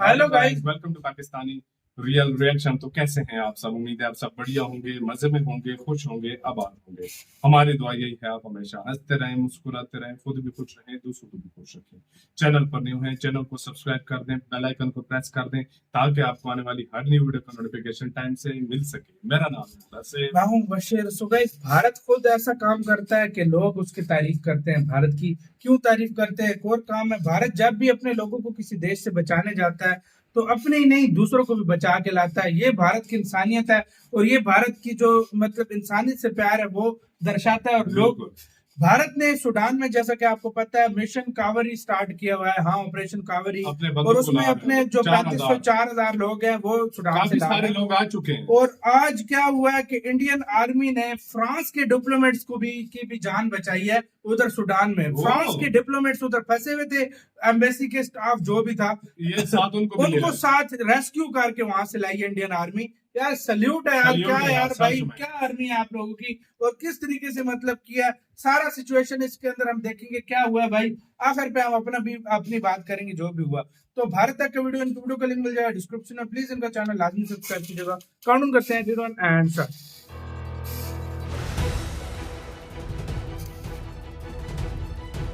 Hello guys. Welcome to Pakistani real reaction. तो कैसे हैं आप सब? उम्मीद है आप सब बढ़िया होंगे, मजे में होंगे, खुश होंगे, आबाद होंगे। हमारी दुआ यही है आप हमेशा हंसते रहें, मुस्कुराते रहें, खुद भी खुश रहें, दूसरों को भी खुश रखें। चैनल पर न्यू हैं, चैनल को सब्सक्राइब कर दें, बेल आइकन को प्रेस कर दें ताकि आपको आने वाली हर न्यू वीडियो का नोटिफिकेशन टाइम से मिल सके। मेरा नाम है वैसे मैं हूं बशीर। सो गाइस, भारत खुद ऐसा काम करता है कि लोग उसकी तारीफ करते हैं। भारत की क्यों तारीफ करते हैं? एक और काम है, भारत जब भी अपने लोगों को किसी देश से बचाने जाता है तो अपने ही नहीं दूसरों को भी बचा के लाता है। ये भारत की इंसानियत है और ये भारत की जो मतलब इंसानियत से प्यार है वो दर्शाता है। और लोग बिल्कुल भारत ने सूडान में, जैसा कि आपको पता है, मिशन कावेरी स्टार्ट किया हुआ है। हाँ, ऑपरेशन कावेरी। अपने और बंधु को उसमें ला रहे अपने हैं जो 4,000 4,000 लोग हैं वो सूडान से काफी ला सारे रहे हैं। लोग आ चुके हैं। और आज क्या हुआ है कि इंडियन आर्मी ने फ्रांस के डिप्लोमेट्स को भी की भी जान बचाई है उधर सूडान में। फ्रांस के डिप्लोमेट्स उधर फंसे हुए थे, एम्बेसी के स्टाफ जो भी था, ये साथ उनको भी ले उनको आए। साथ रेस्क्यू करके वहां से लाई है इंडियन आर्मी। यार सल्यूट है यार, सल्यूट क्या है यार यार, सच भाई, में। क्या आर्मी है आप लोगों की। और किस तरीके से मतलब किया सारा सिचुएशन इसके अंदर हम देखेंगे क्या हुआ है भाई। आखिर पे हम अपनी बात करेंगे जो भी हुआ। तो भारत तक का वीडियो, इनकी वीडियो का लिंक मिल जाएगा डिस्क्रिप्शन में। प्लीज इनका चैनल लाजमी सब्सक्राइब कीजिएगा। काउंट करते हैं 0 एंड स्टार्ट।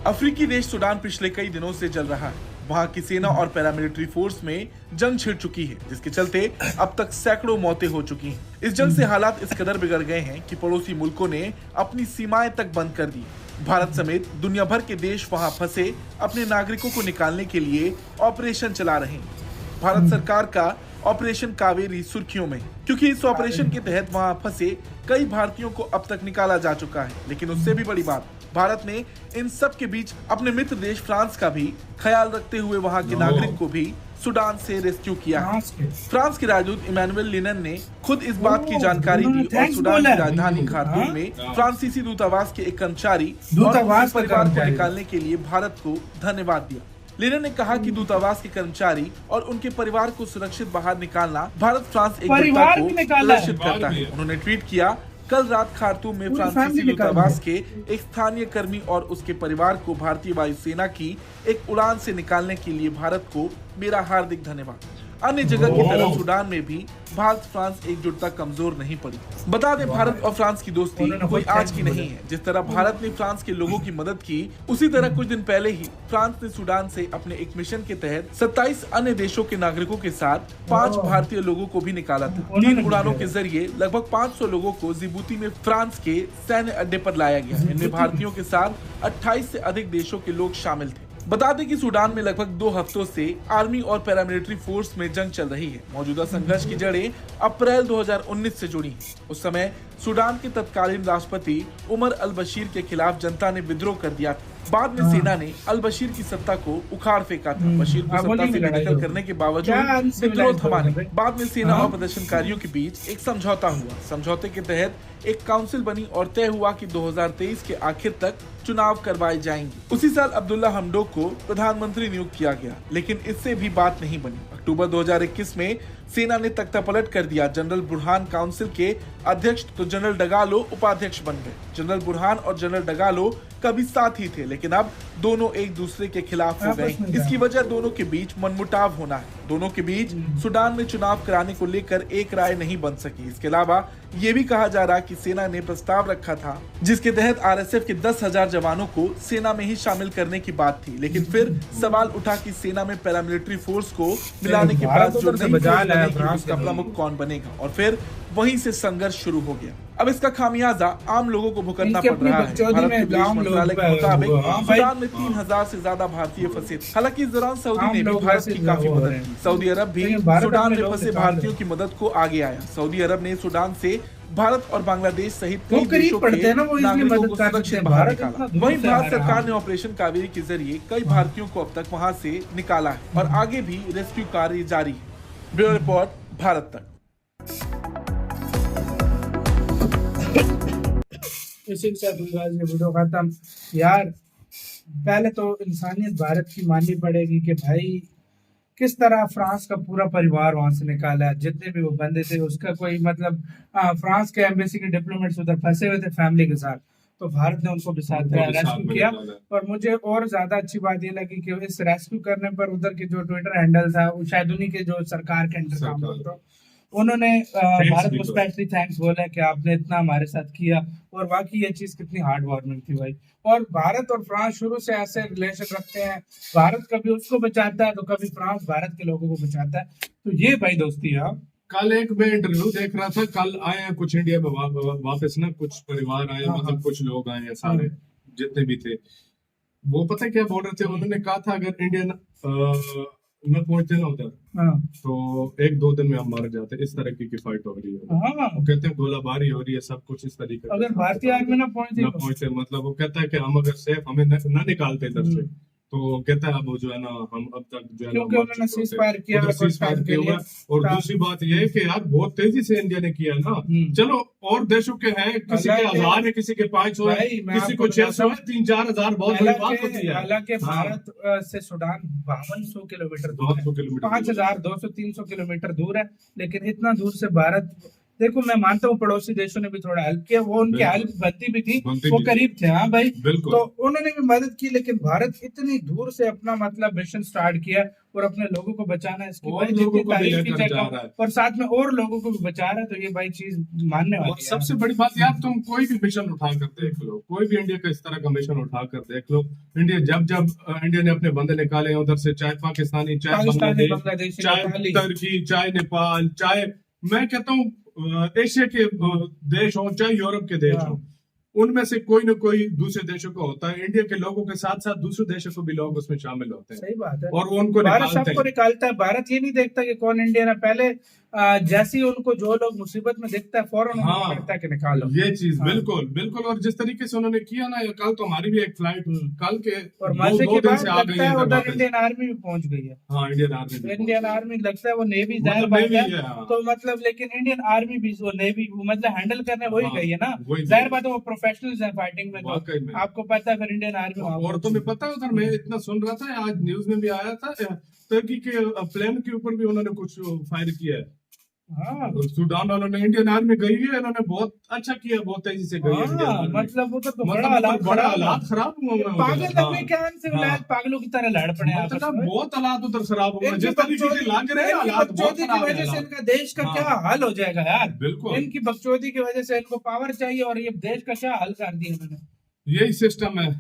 अफ्रीकी देश सूडान पिछले कई दिनों से जल रहा है। वहां की सेना और पैरामिलिट्री फोर्स में जंग छिड़ चुकी है, जिसके चलते अब तक सैकड़ों मौतें हो चुकी हैं। इस जंग से हालात इस कदर बिगड़ गए हैं कि पड़ोसी मुल्कों ने अपनी सीमाएं तक बंद कर दी। भारत समेत दुनिया भर के देश वहां फंसे अपने नागरिकों को निकालने के लिए ऑपरेशन चला रहे हैं। भारत सरकार का ऑपरेशन कावेरी सुर्खियों में, क्योंकि इस ऑपरेशन के तहत वहां फंसे कई भारतीयों को अब तक निकाला जा चुका है। लेकिन उससे भी बड़ी बात, भारत ने इन सब के बीच अपने मित्र देश फ्रांस का भी ख्याल रखते हुए वहां के नागरिक को भी सूडान से रेस्क्यू किया है। फ्रांस के राजदूत इमैनुअल लिनन ने खुद इस बात की जानकारी दी और सूडान की राजधानी खार्तूम में फ्रांसीसी दूतावास के एक कर्मचारी और उनके परिवार को निकालने के लिए भारत को धन्यवाद दिया। लिनन ने कहा कि दूतावास के कर्मचारी और उनके परिवार को सुरक्षित बाहर निकालना भारत फ्रांस एकजुटता को प्रदर्शित करता है। उन्होंने ट्वीट किया, कल रात खार्तूम में फ्रांसीसी दूतावास के एक स्थानीय कर्मी और उसके परिवार को भारतीय वायुसेना की एक उड़ान से निकालने के लिए भारत को मेरा हार्दिक धन्यवाद। अन्य जगह की तरह सूडान में भी भारत फ्रांस एकजुटता कमजोर नहीं पड़ी। बता दें, भारत और फ्रांस की दोस्ती कोई आज की नहीं है। जिस तरह भारत ने फ्रांस के लोगों की मदद की, उसी तरह कुछ दिन पहले ही फ्रांस ने सूडान से अपने एक मिशन के तहत 27 अन्य देशों के नागरिकों के साथ 5 भारतीय लोगों को भी निकाला था। 3 उड़ानों के जरिए लगभग 500 लोगों को जिबूती में फ्रांस के सैन्य अड्डे पर लाया गया। इनमें भारतीयों के साथ 28 से अधिक देशों के लोग शामिल थे। बता दें कि सूडान में लगभग 2 हफ्तों से आर्मी और पैरामिलिट्री फोर्स में जंग चल रही है। मौजूदा संघर्ष की जड़ें अप्रैल 2019 से जुड़ी हैं। उस समय सूडान के तत्कालीन राष्ट्रपति उमर अल बशीर के खिलाफ जनता ने विद्रोह कर दिया था। बाद में सेना ने अल बशीर की सत्ता को उखाड़ फेंका था। बशीर को सत्ता से बेदखल करने के बावजूद विद्रोह थमा नहीं। बाद में सेना और प्रदर्शनकारियों के बीच एक समझौता हुआ। समझौते के तहत एक काउंसिल बनी और तय हुआ कि 2023 के आखिर तक चुनाव करवाए जाएंगे। उसी साल अब्दुल्ला हमडोक को प्रधानमंत्री नियुक्त किया गया, लेकिन इससे भी बात नहीं बनी। अक्टूबर 2021 में सेना ने तख्ता पलट कर दिया। जनरल बुरहान काउंसिल के अध्यक्ष तो जनरल डगालो उपाध्यक्ष बन गए। जनरल बुरहान और जनरल डगालो कभी साथ ही थे, लेकिन अब दोनों एक दूसरे के खिलाफ हो गए। इसकी वजह दोनों के बीच मनमुटाव होना है। दोनों के बीच सूडान में चुनाव कराने को लेकर एक राय नहीं बन सकी। इसके अलावा ये भी कहा जा रहा कि सेना ने प्रस्ताव रखा था जिसके तहत आरएसएफ के 10,000 जवानों को सेना में ही शामिल करने की बात थी, लेकिन फिर सवाल उठा कि सेना में पैरामिलिट्री फोर्स को मिलाने के बाद जो नई फोर्स बनेगी उसका प्रमुख कौन बनेगा, और फिर वहीं से संघर्ष शुरू हो गया। अब इसका खामियाजा आम लोगों को भुगतना पड़ रहा है। भारत के विदेश मंत्रालय के मुताबिक सूडान में 3,000 से ज्यादा भारतीय फंसे थे। हालांकि इस दौरान सऊदी ने भी भारत की काफी मदद की। सऊदी अरब भी सूडान में फंसे भारतीयों की मदद को आगे आया। सऊदी अरब ने सूडान से भारत और बांग्लादेश सहित कई देशों के नागरिकों को सुरक्षित बाहर निकाला। वहीं भारत सरकार ने ऑपरेशन कावेरी के जरिए कई भारतीयों को अब तक वहां से निकाला है और आगे भी रेस्क्यू कार्य जारी है। ब्यूरो रिपोर्ट, भारत तक। इसी के साथ ये वीडियो खत्म। यार पहले तो इंसानियत भारत की माननी पड़ेगी कि भाई किस तरह फ्रांस का पूरा परिवार वहां से निकाला है। जितने भी वो बंदे थे उसका कोई मतलब फ्रांस के एम्बेसी के डिप्लोमेट्स उधर फंसे हुए थे फैमिली के साथ, तो भारत ने उनको भी साथ उनको भी साथ रेस्क्यू में किया। निकाला। और मुझे और ज्यादा अच्छी बात ये लगी कि इस रेस्क्यू करने पर उधर के जो ट्विटर हैंडल था, वो शायद उन्हीं के जो सरकार के अंडर काम सरकार। करता हो, उन्होंने भारत भी को तो। स्पेशली थैंक्स बोला कि आपने इतना हमारे साथ किया। और वाकई ये चीज कितनी हार्ट वार्मिंग थी भाई। और भारत और फ्रांस शुरू से ऐसे रिलेशन रखते हैं, भारत कभी उसको बचाता है तो कभी फ्रांस भारत के लोगों को बचाता है। तो ये भाई दोस्ती है। हाँ। कल एक मैं इंटरव्यू देख रहा था, कल आए हैं कुछ इंडिया में वापस ना, कुछ परिवार आए, हाँ, मतलब हाँ। कुछ लोग आए हैं सारे जितने भी थे। वो पता है क्या बोल रहे थे, उन्होंने कहा था अगर इंडिया न पहुंचते ना उधर हाँ, तो 1-2 दिन में हम मर जाते, इस तरह की फाइट हो रही है। हाँ। वो कहते हैं गोलाबारी हो रही है, सब कुछ इस तरीके से। अगर भारतीय आर्मी ना पहुंचे न पहुंचे मतलब वो कहता है कि हम अगर सेफ हमें न निकालते इधर से, तो कहता है अब वो जो है ना हम अब तक जो है ना क्योंकि मर उन्होंने चुके होते। सीज़फायर किया उधर कुछ सीज़फायर टाइम के किया लिए। हुआ है। और दूसरी बात ये है कि यार बहुत तेजी से इंडिया ने किया ना। चलो और देशों के हैं, किसी के हालांकि- 1000 है, किसी के 500 है, भाई, मैं किसी आपको को 600 है, 3-4 हजार बहुत बड़ी बात होती है। हालांकि हाँ। भारत से सूडान 5200 किलोमीटर दूर 200 है, किलोमीटर 5200-300 किलोमीटर दूर है। लेकिन इतना दूर से भारत, देखो मैं मानता हूँ पड़ोसी देशों ने भी थोड़ा हेल्प किया, वो उनकी बिल्कुल। हेल्प बनती भी थी, बनती वो भी थी। करीब थे। हाँ भाई, बिल्कुल। तो उन्होंने भी मदद की। लेकिन भारत इतनी दूर से अपना मतलब मिशन स्टार्ट किया और अपने लोगों को बचाना है, इसकी और भाई लोगों जितनी को भी तारीफ की लेकर जाए जा कम। रहा है। और साथ में और लोगों को भी बचा रहा है, तो ये भाई चीज मानने और वाली है। सबसे बड़ी बात यार, तुम कोई भी मिशन उठा कर देख लो, कोई भी इंडिया का इस तरह का मिशन उठा कर देख लो, इंडिया जब इंडिया ने अपने बंदे निकाले उधर से, चाहे पाकिस्तानी, चाहे बांग्लादेश, चाहे नेपाली। तुर्की, चाहे नेपाल, चाहे मैं कहता हूँ एशिया के देश हो, चाहे यूरोप के देश हो, उनमें से कोई न कोई दूसरे देशों का होता है। इंडिया के लोगों के साथ साथ दूसरे देशों को भी लोग उसमें शामिल होते हैं। सही बात है। और वो उनको भारत निकालते सबको हैं। निकालता है। भारत ये नहीं देखता कि कौन इंडियन है, पहले जैसे ही उनको जो लोग मुसीबत में दिखता है फौरन उनको हाँ। कहता है कि निकालो। ये चीज हाँ। बिल्कुल बिल्कुल। और जिस तरीके से उन्होंने किया ना, कल तो हमारी भी एक फ्लाइट कल के और दो मजे की दिन बात से आ गई लगता है है उधर वापस। इंडियन आर्मी भी पहुंच गई है। हाँ, इंडियन आर्मी भी इंडियन पहुंच आर्मी लगता है वो नेवी मतलब जाहिर बात Navy है। है, हाँ। तो मतलब लेकिन इंडियन आर्मी भी वो नेवी मतलब हैंडल करने वही हाँ, गई है ना। वही जाहिर गई। बात है वो प्रोफेशनल्स हैं फाइटिंग में, वाकई में। तो आपको पता है फिर इंडियन आर्मी वहाँ और पहुंची। तुम्हें पता है उधर मैं इतना सुन रहा था, आज न्यूज में भी आया था, तुर्की के प्लेन के ऊपर भी उन्होंने कुछ फायर किया है। हाँ, सूडान वालों ने, इंडियन आर्मी गई है, इन्होंने बहुत अच्छा किया, बहुत तेजी से गई है इंडियन हाँ, आर्मी। मतलब उधर तो मतलब बड़ा उधर बड़ा हालात खराब हुए हैं पागल उधर। लगने के आन से हाँ। पागलों की तरह लड़ पड़े आपस मतलब में। बहुत हालात उधर खराब हुए हैं, इनकी जिस तरीके के लग रहे हैं इनकी हालात बहुत बकचोदी की खराब वजह से है। इनका देश का हाँ। क्या हाल हो जाएगा यार। बिल्कुल। इनकी बकचोदी की वजह से इनको पावर चाहिए और ये देश का क्या हाल कर दिया इन्होंने। यही सिस्टम है,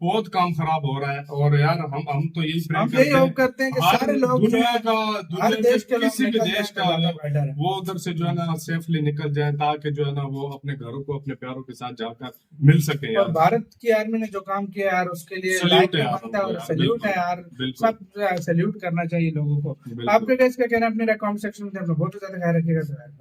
बहुत काम खराब हो रहा है। और यार हम तो यही प्रे हम यही होप करते हैं कि हर सारे लोग जो दुनिया है, का हर दुनिया देश के के लोग किसी भी निकल देश जाएं का तो ज्यादा बेटर है। वो उधर से जो है ना सेफली निकल जाए, ताकि जो है ना वो अपने घरों को अपने प्यारों के साथ जाकर मिल सके और यार। भारत की आर्मी ने जो काम किया यार उसके लिए सल्यूट लाइक है यार बनता है और उनको यार, सैल्यूट है बिल्कुल, यार। बिल्कुल। सब सैल्यूट करना चाहिए लोगों को। बिल्कुल। आपके क्या कहना है अपने कमेंट सेक्शन में, अपना बहुत ज्यादा ख्याल रखिएगा।